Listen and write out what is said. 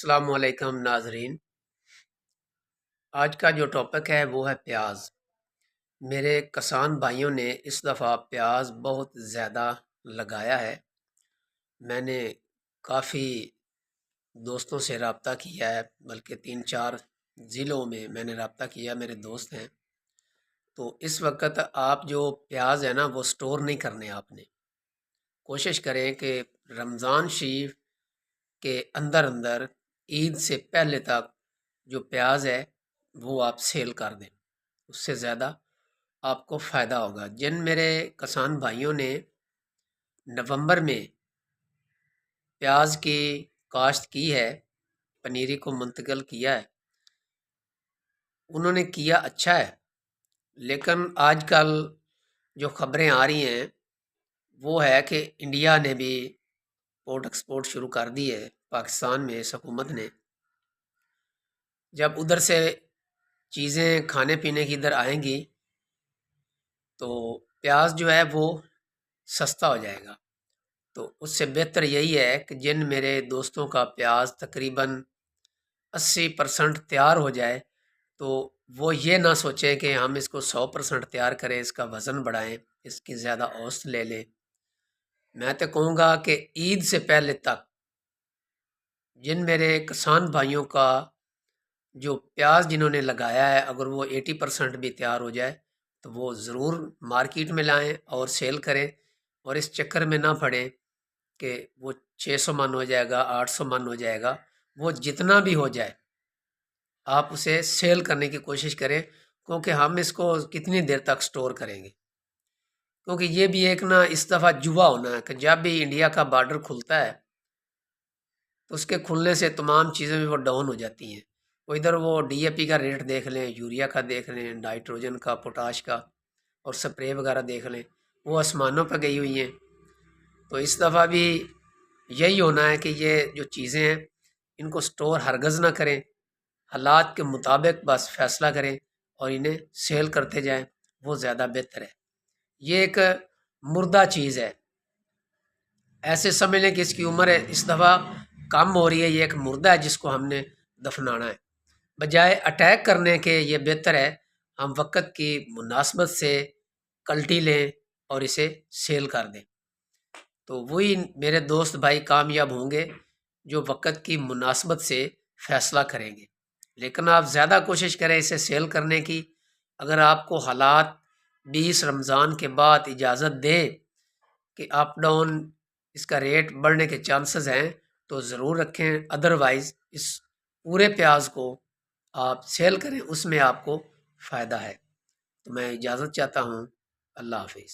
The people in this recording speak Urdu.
السلام علیکم ناظرین۔ آج کا جو ٹاپک ہے وہ ہے پیاز۔ میرے کسان بھائیوں نے اس دفعہ پیاز بہت زیادہ لگایا ہے۔ میں نے کافی دوستوں سے رابطہ کیا ہے، بلکہ 3-4 ضلعوں میں نے رابطہ کیا، میرے دوست ہیں۔ تو اس وقت آپ جو پیاز ہے نا وہ سٹور نہیں کرنے، آپ نے کوشش کریں کہ رمضان شریف کے اندر عید سے پہلے تک جو پیاز ہے وہ آپ سیل کر دیں، اس سے زیادہ آپ کو فائدہ ہوگا۔ جن میرے کسان بھائیوں نے نومبر میں پیاز کی کاشت کی ہے، پنیری کو منتقل کیا ہے، انہوں نے کیا اچھا ہے، لیکن آج کل جو خبریں آ رہی ہیں وہ ہے کہ انڈیا نے بھی پورٹ ایکسپورٹ شروع کر دی ہے پاکستان میں۔ اس حکومت نے جب ادھر سے چیزیں کھانے پینے کی ادھر آئیں گی تو پیاز جو ہے وہ سستا ہو جائے گا۔ تو اس سے بہتر یہی ہے کہ جن میرے دوستوں کا پیاز تقریباً 80% تیار ہو جائے تو وہ یہ نہ سوچیں کہ ہم اس کو 100% تیار کریں، اس کا وزن بڑھائیں، اس کی زیادہ اوسط لے لیں۔ میں تو کہوں گا کہ عید سے پہلے تک جن میرے کسان بھائیوں کا جو پیاز جنہوں نے لگایا ہے، اگر وہ 80% بھی تیار ہو جائے تو وہ ضرور مارکیٹ میں لائیں اور سیل کریں، اور اس چکر میں نہ پڑیں کہ وہ 600 من ہو جائے گا، 800 من ہو جائے گا۔ وہ جتنا بھی ہو جائے آپ اسے سیل کرنے کی کوشش کریں، کیونکہ ہم اس کو کتنی دیر تک سٹور کریں گے؟ کیونکہ یہ بھی ایک نا اس دفعہ جوا ہونا ہے کہ جب بھی انڈیا کا بارڈر کھلتا ہے تو اس کے کھلنے سے تمام چیزیں بھی وہ ڈاؤن ہو جاتی ہیں۔ وہ ادھر وہ ڈی اے پی کا ریٹ دیکھ لیں، یوریا کا دیکھ لیں، نائٹروجن کا، پوٹاش کا، اور سپرے وغیرہ دیکھ لیں، وہ آسمانوں پہ گئی ہوئی ہیں۔ تو اس دفعہ بھی یہی ہونا ہے کہ یہ جو چیزیں ہیں ان کو سٹور ہرگز نہ کریں، حالات کے مطابق بس فیصلہ کریں اور انہیں سیل کرتے جائیں، وہ زیادہ بہتر ہے۔ یہ ایک مردہ چیز ہے، ایسے سمجھ لیں کہ اس کی عمر ہے اس دفعہ کم ہو رہی ہے، یہ ایک مردہ ہے جس کو ہم نے دفنانا ہے۔ بجائے اٹیک کرنے کے یہ بہتر ہے ہم وقت کی مناسبت سے کلٹی لیں اور اسے سیل کر دیں، تو وہی میرے دوست بھائی کامیاب ہوں گے جو وقت کی مناسبت سے فیصلہ کریں گے۔ لیکن آپ زیادہ کوشش کریں اسے سیل کرنے کی، اگر آپ کو حالات 20 رمضان کے بعد اجازت دیں کہ اپ ڈاؤن اس کا ریٹ بڑھنے کے چانسز ہیں تو ضرور رکھیں، ادروائز اس پورے پیاز کو آپ سیل کریں، اس میں آپ کو فائدہ ہے۔ تو میں اجازت چاہتا ہوں، اللہ حافظ۔